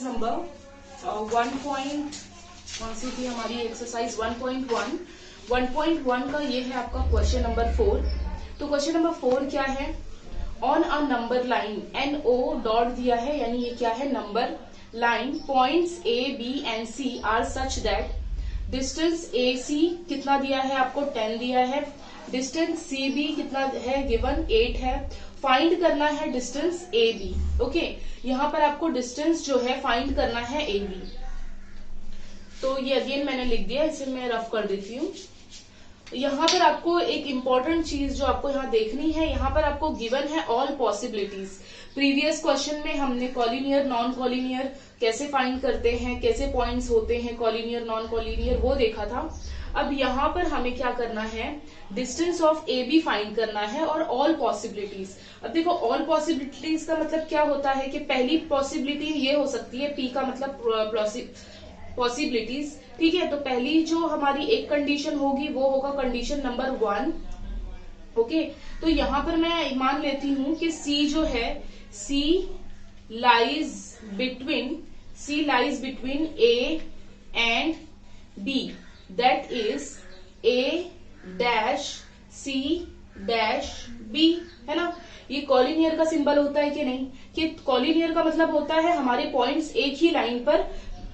Number 1.1 थी हमारी exercise 1.1 का ये है आपका क्वेश्चन नंबर 4। तो क्वेश्चन नंबर 4 क्या है, on a number line NO dot दिया है, यानी ये क्या है number line, points A, B and C are such that distance AC कितना दिया है आपको 10 दिया है, डिस्टेंस CB कितना है गिवन 8 है, फाइंड करना है डिस्टेंस AB। ओके, यहाँ पर आपको डिस्टेंस जो है फाइंड करना है AB। तो ये अगेन मैंने लिख दिया, इसे मैं रफ कर देती हूँ। यहाँ पर आपको एक इम्पॉर्टेंट चीज जो आपको यहाँ देखनी है, यहाँ पर आपको गिवन है ऑल पॉसिबिलिटीज। प्रीवियस क्वेश्चन में हमने कॉलिनियर नॉन कॉलिनियर कैसे फाइंड करते हैं, कैसे पॉइंट्स होते हैं कॉलिनियर नॉन कॉलिनियर, वो देखा था। अब यहाँ पर हमें क्या करना है, डिस्टेंस ऑफ AB फाइंड करना है और ऑल पॉसिबिलिटीज। अब देखो ऑल पॉसिबिलिटीज का मतलब क्या होता है कि पहली पॉसिबिलिटी ये हो सकती है, P का मतलब पॉसिबिलिटीज, ठीक है। तो पहली जो हमारी एक कंडीशन होगी वो होगा कंडीशन नंबर 1। ओके, तो यहाँ पर मैं मान लेती हूँ कि C जो है C lies between A and B, that is A dash C dash B, है ना। ये कॉलिनियर का सिंबल होता है कि नहीं, कि कॉलिनियर का मतलब होता है हमारे पॉइंट्स एक ही लाइन पर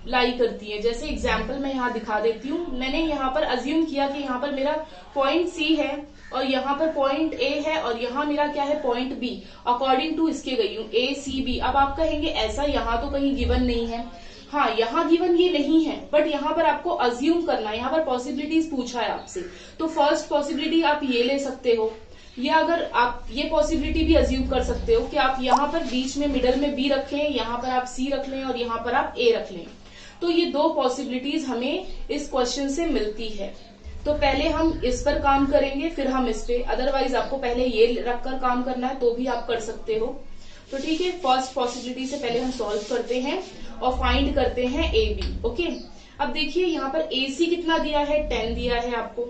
लाई करती है। जैसे एग्जाम्पल मैं यहाँ दिखा देती हूँ, मैंने यहाँ पर अज्यूम किया कि यहाँ पर मेरा पॉइंट C है और यहाँ पर पॉइंट A है और यहाँ मेरा क्या है पॉइंट B, अकॉर्डिंग टू इसके गई हूँ ACB। अब आप कहेंगे ऐसा यहाँ तो कहीं गिवन नहीं है। हाँ, यहाँ गिवन ये नहीं है, बट यहाँ पर आपको अज्यूम करना है, यहाँ पर पॉसिबिलिटीज पूछा है आपसे। तो फर्स्ट पॉसिबिलिटी आप ये ले सकते हो, या अगर आप ये पॉसिबिलिटी भी अज्यूम कर सकते हो कि आप यहाँ पर बीच में मिडल में B रखें, यहाँ पर आप C रख लें और यहाँ पर आप A रख लें। तो ये दो पॉसिबिलिटीज हमें इस क्वेश्चन से मिलती है। तो पहले हम इस पर काम करेंगे, फिर हम इस पे, अदरवाइज आपको पहले ये रखकर काम करना है तो भी आप कर सकते हो। तो ठीक है, फर्स्ट पॉसिबिलिटी से पहले हम सॉल्व करते हैं और फाइंड करते हैं AB। ओके, अब देखिए यहाँ पर AC कितना दिया है 10 दिया है आपको,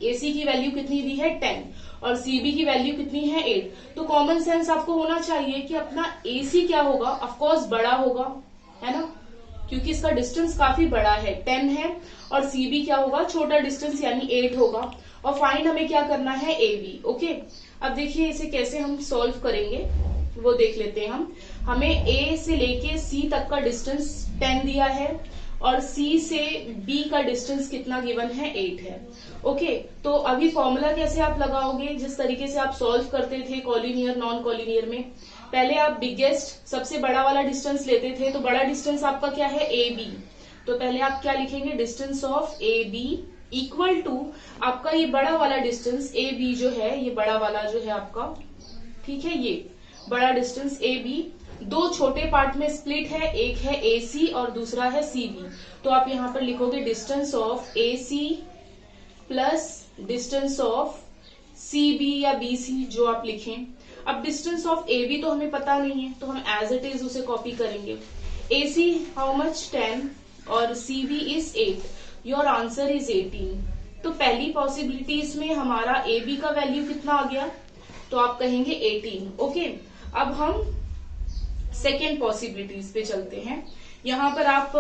AC की वैल्यू कितनी दी है 10 और CB की वैल्यू कितनी है 8। तो कॉमन सेंस आपको होना चाहिए कि अपना AC क्या होगा, ऑफकोर्स बड़ा होगा, है ना, क्योंकि इसका डिस्टेंस काफी बड़ा है 10 है, और CB क्या होगा छोटा डिस्टेंस यानी 8 होगा। और फाइंड हमें क्या करना है AB। ओके, अब देखिए इसे कैसे हम सॉल्व करेंगे वो देख लेते हैं हम। हमें A से लेके C तक का डिस्टेंस 10 दिया है और C से B का डिस्टेंस कितना गिवन है 8 है। ओके, तो अभी फॉर्मूला कैसे आप लगाओगे, जिस तरीके से आप सॉल्व करते थे कॉलिनियर नॉन कॉलिनियर में, पहले आप बिगेस्ट सबसे बड़ा वाला डिस्टेंस लेते थे। तो बड़ा डिस्टेंस आपका क्या है AB, तो पहले आप क्या लिखेंगे distance of AB equal to आपका ये बड़ा वाला डिस्टेंस AB जो है, ये बड़ा वाला जो है आपका, ठीक है, ये बड़ा डिस्टेंस AB दो छोटे पार्ट में स्प्लिट है, एक है AC और दूसरा है CB। तो आप यहाँ पर लिखोगे distance of AC plus distance of CB या BC जो आप लिखें। अब डिस्टेंस ऑफ AB तो हमें पता नहीं है, तो हम एज इट इज उसे कॉपी करेंगे। AC हाउ मच 10 और CB is 8, your answer is 18। तो पहली पॉसिबिलिटीज में हमारा AB का वैल्यू कितना आ गया, तो आप कहेंगे 18। ओके, अब हम सेकेंड पॉसिबिलिटीज पे चलते हैं। यहाँ पर आप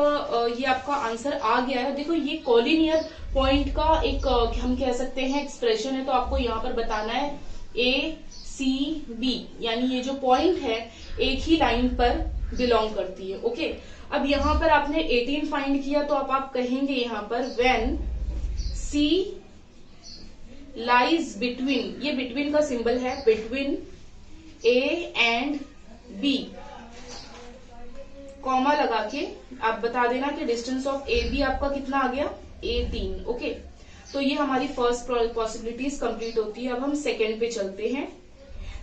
ये आपका आंसर आ गया है। देखो ये कॉलिनियर पॉइंट का एक हम कह सकते हैं एक्सप्रेशन है, तो आपको यहाँ पर बताना है ACB, यानी ये जो पॉइंट है एक ही लाइन पर बिलोंग करती है। ओके, अब यहाँ पर आपने 18 फाइंड किया, तो आप कहेंगे यहाँ पर व्हेन C लाइज बिटवीन, ये बिटवीन का सिंबल है, between A and B, comma लगा के आप बता देना कि डिस्टेंस ऑफ AB आपका कितना आ गया 18। ओके, तो ये हमारी फर्स्ट पॉसिबिलिटीज कंप्लीट होती है। अब हम सेकंड पे चलते हैं।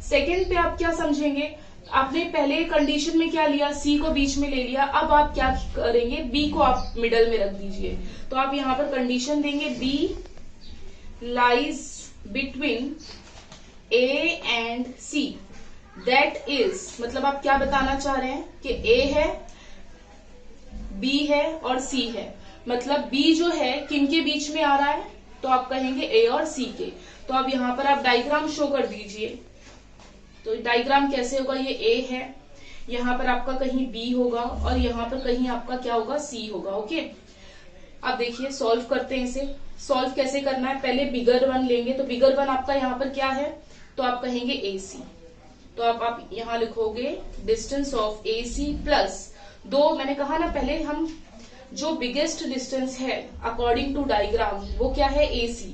सेकंड पे आप क्या समझेंगे, आपने पहले कंडीशन में क्या लिया, C को बीच में ले लिया, अब आप क्या करेंगे B को आप मिडल में रख दीजिए। तो आप यहाँ पर कंडीशन देंगे B lies between A and C, that is, मतलब आप क्या बताना चाह रहे हैं कि A है, B है और C है, मतलब B जो है किनके बीच में आ रहा है, तो आप कहेंगे A और C के। तो अब यहाँ पर आप डायग्राम शो कर दीजिए। तो डायग्राम कैसे होगा, ये A है, यहाँ पर आपका कहीं बी होगा और यहाँ पर कहीं आपका क्या होगा, सी होगा। ओके, अब देखिए सॉल्व करते हैं इसे। सॉल्व कैसे करना है, पहले बिगर वन लेंगे। तो बिगर वन आपका यहाँ पर क्या है, तो आप कहेंगे AC। तो आप यहाँ लिखोगे डिस्टेंस ऑफ AC प्लस दो, मैंने कहा ना पहले हम जो बिगेस्ट डिस्टेंस है अकॉर्डिंग टू डायग्राम वो क्या है, AC।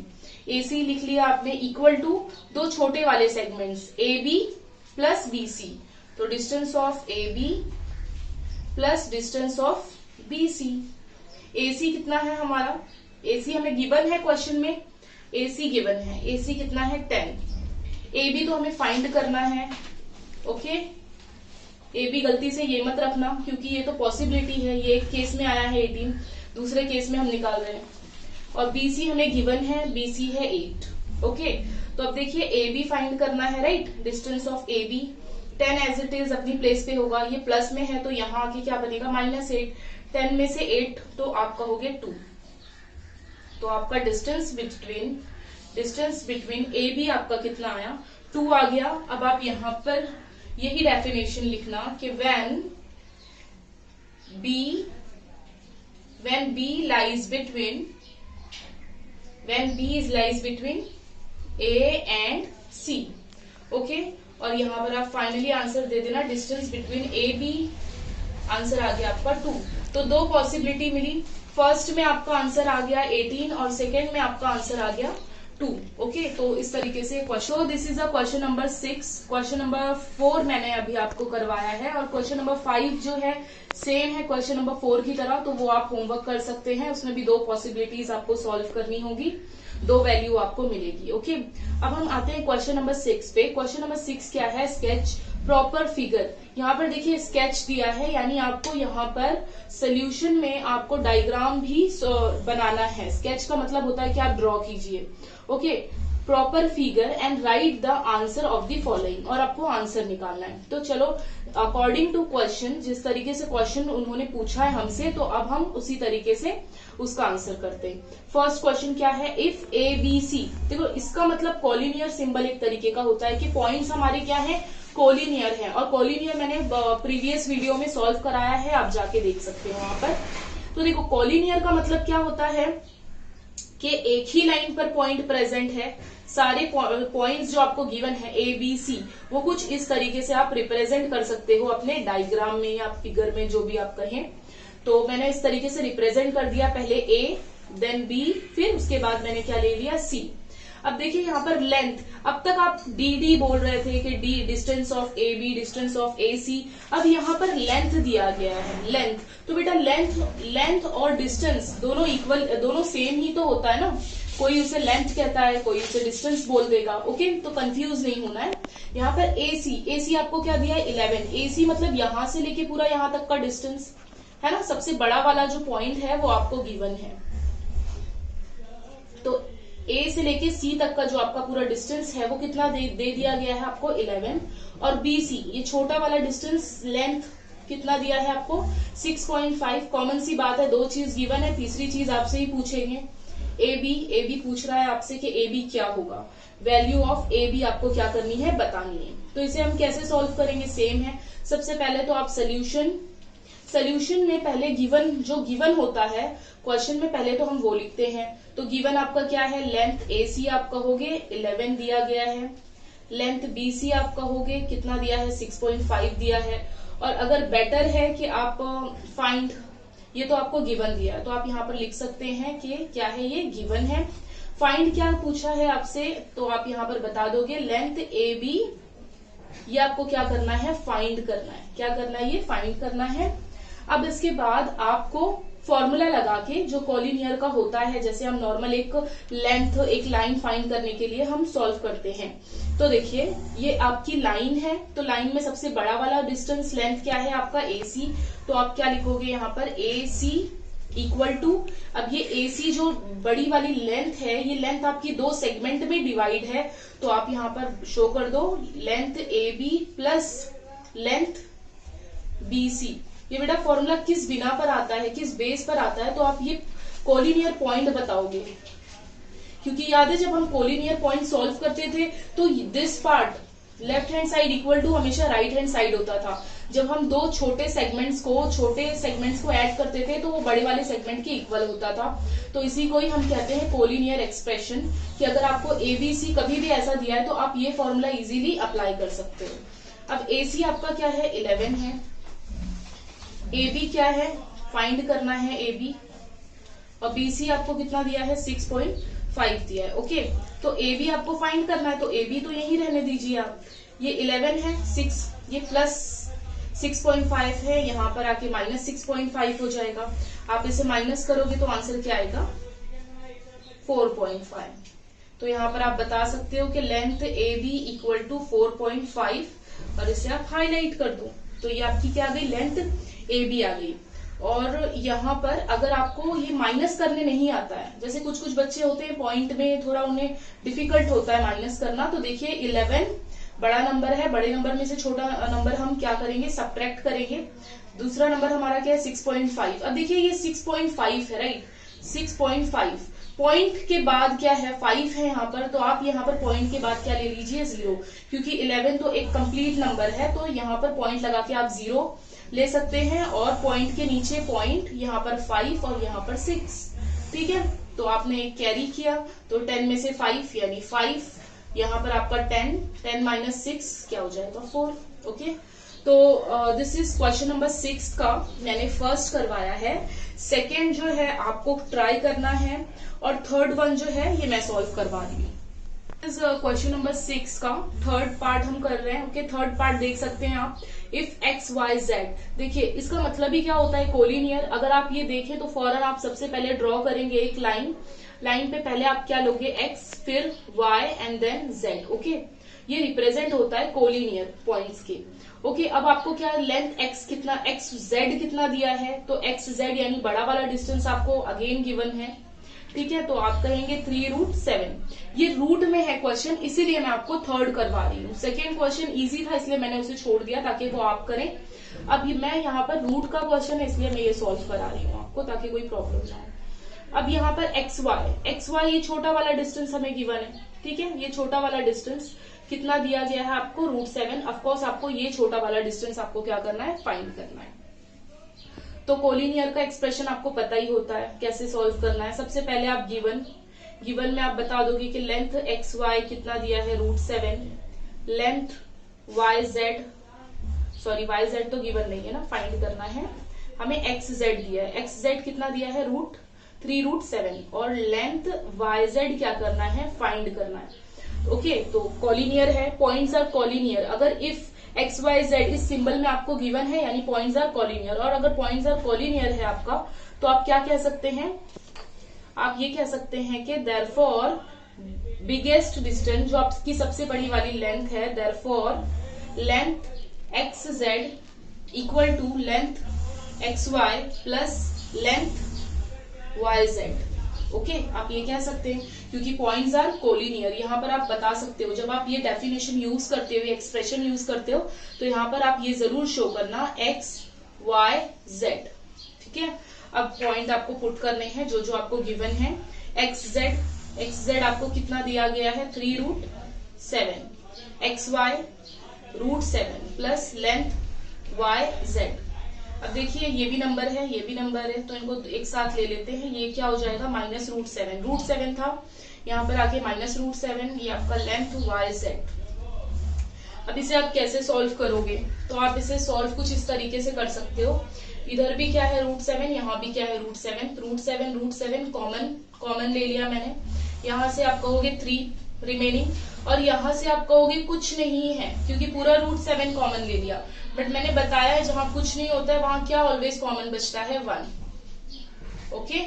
AC लिख लिया आपने, इक्वल टू दो छोटे वाले सेगमेंट्स AB प्लस BC। तो distance of AB plus distance of BC। AC कितना है हमारा, AC हमें गिवन है क्वेश्चन में, AC गिवन है, AC कितना है 10। AB तो हमें फाइंड करना है। ओके, AB गलती से ये मत रखना क्योंकि ये तो पॉसिबिलिटी है, ये एक केस में आया है 18, दूसरे केस में हम निकाल रहे हैं। और BC हमें गिवन है, BC है 8। ओके, तो अब देखिए AB फाइंड करना है, right. Distance of AB 10 as it is अपनी प्लेस पे होगा, ये प्लस में है तो यहाँ आके क्या बनेगा, -8। 10 में से 8 तो आप कहोगे 2। तो आपका डिस्टेंस बिटवीन AB आपका कितना आया, 2 आ गया। अब आप यहाँ पर यही डेफिनेशन लिखना कि when B lies between A and C। Okay, और यहाँ पर आप फाइनली आंसर दे देना, डिस्टेंस बिटवीन AB, आंसर आ गया आपका 2। तो दो पॉसिबिलिटी मिली, फर्स्ट में आपका आंसर आ गया 18 और सेकेंड में आपका आंसर आ गया 2। ओके, तो इस तरीके से question, this is a question number 6। Question number 4 मैंने अभी आपको करवाया है और क्वेश्चन नंबर 5 जो है सेम है क्वेश्चन नंबर 4 की तरह, तो वो आप होमवर्क कर सकते हैं। उसमें भी दो पॉसिबिलिटीज आपको सॉल्व करनी होगी, दो वैल्यू आपको मिलेगी। ओके, अब हम आते हैं क्वेश्चन नंबर 6 पे। क्वेश्चन नंबर 6 क्या है, स्केच प्रॉपर फिगर। यहाँ पर देखिए स्केच दिया है, यानी आपको यहाँ पर सोल्यूशन में आपको डायग्राम भी बनाना है। स्केच का मतलब होता है कि आप ड्रॉ कीजिए। Okay, proper figure and right the answer of the following, और आपको आंसर निकालना है। तो चलो अकॉर्डिंग टू क्वेश्चन, जिस तरीके से क्वेश्चन उन्होंने पूछा है हमसे, तो अब हम उसी तरीके से उसका आंसर करते हैं। फर्स्ट क्वेश्चन क्या है, इफ ABC, देखो इसका मतलब कॉलिनियर सिंबल एक तरीके का होता है कि पॉइंट्स हमारे क्या है, कॉलिनियर है। और कॉलिनियर मैंने प्रीवियस वीडियो में सॉल्व कराया है, आप जाके देख सकते हो वहां पर। तो देखो कॉलिनियर का मतलब क्या होता है कि एक ही लाइन पर पॉइंट प्रेजेंट है। सारे पॉइंट्स जो आपको गिवन है ABC, वो कुछ इस तरीके से आप रिप्रेजेंट कर सकते हो अपने डायग्राम में या फिगर में, जो भी आप कहें। तो मैंने इस तरीके से रिप्रेजेंट कर दिया, पहले A देन B, फिर उसके बाद मैंने क्या ले लिया, C। अब देखिए यहाँ पर लेंथ, अब तक आप डी बोल रहे थे कि D distance of AB, distance of AC। अब यहाँ पर लेंथ दिया गया है, लेंथ। तो बेटा लेंथ और डिस्टेंस दोनों इक्वल, दोनों सेम ही तो होता है ना। कोई उसे लेंथ कहता है, कोई उसे डिस्टेंस बोल देगा। ओके, तो कंफ्यूज नहीं होना है। यहाँ पर AC आपको क्या दिया है, 11। AC मतलब यहाँ से लेके पूरा यहाँ तक का डिस्टेंस है ना, सबसे बड़ा वाला जो पॉइंट है वो आपको गिवन है। तो A से लेके C तक का जो आपका पूरा डिस्टेंस है वो कितना दे दिया गया है आपको, 11। और BC, ये छोटा वाला डिस्टेंस, लेंथ कितना दिया है आपको, 6.5। कॉमन सी बात है, दो चीज गिवन है, तीसरी चीज आपसे ही पूछेंगे। AB पूछ रहा है आपसे कि AB क्या होगा, वैल्यू ऑफ AB आपको क्या करनी है, बतानी है। तो इसे हम कैसे सॉल्व करेंगे, सेम है। सबसे पहले तो आप सोल्यूशन में पहले गिवन होता है क्वेश्चन में, पहले तो हम वो लिखते हैं। तो गिवन आपका क्या है, लेंथ AC आप कहोगे 11 दिया गया है, लेंथ BC आप कहोगे कितना दिया है, 6.5 दिया है। और अगर बेटर है कि आप फाइंड, ये तो आपको गिवन दिया है, तो आप यहाँ पर लिख सकते हैं कि क्या है, ये गिवन है। फाइंड क्या पूछा है आपसे, तो आप यहाँ पर बता दोगे लेंथ AB, ये आपको क्या करना है, फाइंड करना है। क्या करना है, ये फाइंड करना है। अब इसके बाद आपको फॉर्मूला लगा के, जो कॉलिनियर का होता है, जैसे हम नॉर्मल एक लाइन फाइंड करने के लिए हम सॉल्व करते हैं। तो देखिए ये आपकी लाइन है, तो लाइन में सबसे बड़ा वाला डिस्टेंस लेंथ क्या है आपका, AC। तो आप क्या लिखोगे यहाँ पर, AC इक्वल टू, अब ये AC जो बड़ी वाली लेंथ है, ये लेंथ आपकी दो सेगमेंट में डिवाइड है। तो आप यहाँ पर शो कर दो length AB plus length BC। ये बेटा फॉर्मूला किस बिना पर आता है, किस बेस पर आता है, तो आप ये कॉलिनियर पॉइंट बताओगे। क्योंकि याद है जब हम कॉलिनियर पॉइंट सॉल्व करते थे तो this part left hand side equal to हमेशा राइट हैंड साइड होता था। जब हम दो छोटे सेगमेंट्स को ऐड करते थे तो वो बड़े वाले सेगमेंट के इक्वल होता था। तो इसी को ही हम कहते हैं कोलिनियर एक्सप्रेशन, कि अगर आपको एबीसी कभी भी ऐसा दिया है तो आप ये फॉर्मूला इजीली अप्लाई कर सकते हो। अब एसी आपका क्या है 11 है, एबी क्या है फाइंड करना है एबी, और बीसी आपको कितना दिया है 6.5 दिया है। ओके, तो एबी आपको फाइंड करना है तो एबी तो यही रहने दीजिए आप, ये 11 है 6, ये प्लस 6.5 है, यहाँ पर आके माइनस 6.5 हो जाएगा। आप इसे माइनस करोगे तो आंसर क्या आएगा 4.5। तो यहाँ पर आप बता सकते हो कि length A B equal to 4.5 और इसे आप हाईलाइट कर दो तो ये आपकी क्या आ गई लेंथ ए बी आ गई। और यहाँ पर अगर आपको ये माइनस करने नहीं आता है, जैसे कुछ कुछ बच्चे होते हैं पॉइंट में थोड़ा उन्हें डिफिकल्ट होता है माइनस करना, तो देखिए 11 बड़ा नंबर है, बड़े नंबर में से छोटा नंबर हम क्या करेंगे सब्ट्रैक्ट करेंगे। दूसरा नंबर हमारा क्या है 6.5। अब देखिए ये 6.5 है राइट, 6.5 पॉइंट के बाद क्या है 5 है यहाँ पर, तो आप यहाँ पर पॉइंट के बाद क्या ले लीजिए 0, क्योंकि 11 तो एक कंप्लीट नंबर है तो यहाँ पर पॉइंट लगा के आप 0 ले सकते हैं, और पॉइंट के नीचे पॉइंट यहाँ पर 5 और यहाँ पर 6। ठीक है, तो आपने एक कैरी किया तो 10 में से 5 यानी 5, यहाँ पर आपका 10 माइनस 6 क्या हो जाएगा 4। ओके, तो दिस इज क्वेश्चन नंबर 6 का मैंने फर्स्ट करवाया है। सेकेंड जो है आपको ट्राई करना है, और थर्ड वन जो है ये मैं सॉल्व करवा रही हूँ। इस क्वेश्चन नंबर 6 का थर्ड पार्ट हम कर रहे हैं। ओके, थर्ड पार्ट देख सकते हैं आप, इफ एक्स वाई जेड। देखिए इसका मतलब ही क्या होता है कोलिनियर। अगर आप ये देखें तो फौरन आप सबसे पहले ड्रॉ करेंगे एक लाइन पे पहले आप क्या लोगे एक्स, फिर Y and then Z. Okay, ये रिप्रेजेंट होता है कोलिनियर पॉइंट्स के। ओके, अब आपको क्या लेंथ एक्स कितना, एक्स जेड कितना दिया है, तो एक्स जेड यानी बड़ा वाला डिस्टेंस आपको अगेन गिवन है। ठीक है, तो आप कहेंगे 3√7। ये रूट में है क्वेश्चन, इसीलिए मैं आपको थर्ड करवा रही हूँ। सेकेंड क्वेश्चन इजी था इसलिए मैंने उसे छोड़ दिया ताकि वो आप करें। अब मैं यहाँ पर रूट का क्वेश्चन है इसलिए मैं ये सॉल्व करा रही हूँ आपको ताकि कोई प्रॉब्लम ना हो। अब यहाँ पर एक्स वाई ये छोटा वाला डिस्टेंस हमें गिवन है। ठीक है, ये छोटा वाला डिस्टेंस कितना दिया गया है आपको √7। ऑफकोर्स आपको ये छोटा वाला डिस्टेंस आपको क्या करना है फाइंड करना है। तो कोलिनियर का एक्सप्रेशन आपको पता ही होता है कैसे सॉल्व करना है। सबसे पहले आप गिवन में आप बता दोगे कि लेंथ एक्स वाई कितना दिया है √7, लेंथ वाई जेड तो गिवन नहीं है ना, फाइंड करना है हमें एक्स जेड दिया है, एक्स जेड कितना दिया है 3√7, और लेंथ वाई जेड क्या करना है फाइंड करना है। ओके, तो कॉलिनियर है, पॉइंट्स आर कॉलिनियर। अगर इफ एक्स वाई जेड इस सिंबल में आपको गिवन है यानी पॉइंट्स आर कॉलिनियर, और अगर पॉइंट्स आर कॉलिनियर है आपका तो आप क्या कह सकते हैं, आप ये कह सकते हैं कि देयरफॉर बिगेस्ट डिस्टेंस जो आपकी सबसे बड़ी वाली लेंथ है, therefore length X Z equal to length X Y plus length Y Z. Okay, आप ये कह सकते हैं क्योंकि पॉइंट्स आर कोलिनियर। यहाँ पर आप बता सकते हो जब आप ये डेफिनेशन यूज करते हो, एक्सप्रेशन यूज करते हो, तो यहाँ पर आप ये जरूर शो करना एक्स वाई जेड। ठीक है, अब पॉइंट आपको पुट करने हैं जो आपको गिवन है। एक्स जेड आपको कितना दिया गया है 3√7, X Y √7 plus length Y Z. अब देखिए ये भी नंबर है ये भी नंबर है, तो इनको एक साथ ले लेते हैं। ये क्या हो जाएगा -√7 था, यहाँ पर आके -√7, ये आपका लेंथ वाई जेड। अब इसे आप कैसे सॉल्व करोगे, तो आप इसे सॉल्व कुछ इस तरीके से कर सकते हो। इधर भी क्या है √7, यहाँ भी क्या है √7 कॉमन ले लिया मैंने। यहाँ से आप कहोगे 3 रिमेनिंग, और यहाँ से आप कहोगे कुछ नहीं है क्योंकि पूरा √7 कॉमन ले लिया। बट मैंने बताया है जहां कुछ नहीं होता है वहां क्या ऑलवेज कॉमन बचता है 1। Okay,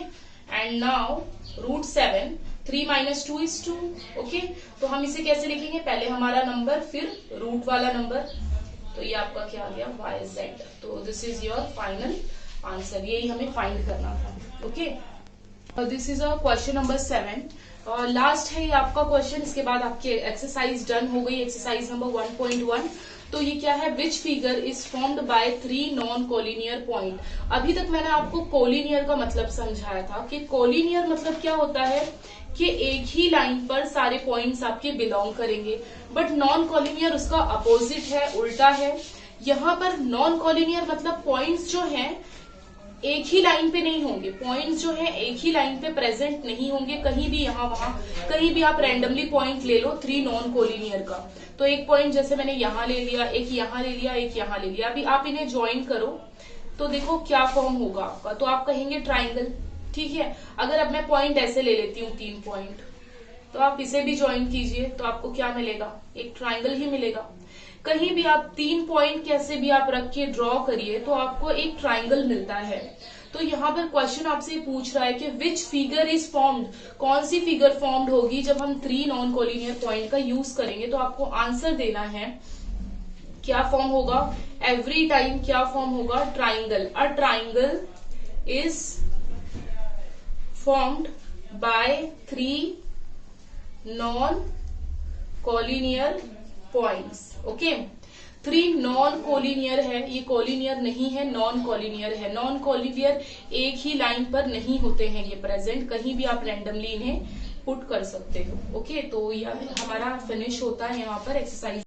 and now √7, 3 - 2 = 2। ओके, तो हम इसे कैसे लिखेंगे, पहले हमारा नंबर फिर रूट वाला नंबर, तो ये आपका क्या आ गया वाई जेड। तो this is your final answer, यही हमें फाइंड करना था। Okay, this is a question number 7 और लास्ट है ये आपका क्वेश्चन। इसके बाद आपकी एक्सरसाइज डन हो गई, एक्सरसाइज नंबर 1.1। तो ये क्या है, which figure is formed by 3 non collinear point. अभी तक मैंने आपको कोलिनियर का मतलब समझाया था कि कोलिनियर मतलब क्या होता है कि एक ही लाइन पर सारे पॉइंट्स आपके बिलोंग करेंगे, बट नॉन कोलिनियर उसका अपोजिट है, उल्टा है यहाँ पर नॉन कॉलिनियर मतलब पॉइंट्स जो हैं एक ही लाइन पे नहीं होंगे, पॉइंट्स जो है एक ही लाइन पे प्रेजेंट नहीं होंगे, कहीं भी यहाँ वहां कहीं भी आप रैंडमली पॉइंट ले लो 3 नॉन कोलिनियर का। तो एक पॉइंट जैसे मैंने यहाँ ले लिया, एक यहाँ ले लिया, एक यहाँ ले लिया, अभी आप इन्हें ज्वाइन करो तो देखो क्या फॉर्म होगा आपका, तो आप कहेंगे ट्राइंगल। ठीक है, अगर अब मैं पॉइंट ऐसे ले लेती हूँ 3 पॉइंट, तो आप इसे भी ज्वाइन कीजिए तो आपको क्या मिलेगा, एक ट्राइंगल ही मिलेगा। कहीं भी आप 3 पॉइंट कैसे भी आप रख के ड्रॉ करिए तो आपको एक ट्राइंगल मिलता है। तो यहाँ पर क्वेश्चन आपसे पूछ रहा है कि विच फिगर इज फॉर्म्ड, कौन सी फिगर फॉर्म्ड होगी जब हम 3 नॉन कोलिनियर पॉइंट का यूज करेंगे। तो आपको आंसर देना है क्या फॉर्म होगा, एवरी टाइम क्या फॉर्म होगा, triangle. A triangle is formed by 3 non collinear points. Okay, 3 non collinear है, ये कोलिनियर नहीं है, नॉन कोलिनियर है। नॉन कोलिनियर एक ही लाइन पर नहीं होते हैं ये प्रेजेंट, कहीं भी आप रैंडमली इन्हें पुट कर सकते हो। ओके, तो यह हमारा फिनिश होता है यहाँ पर एक्सरसाइज।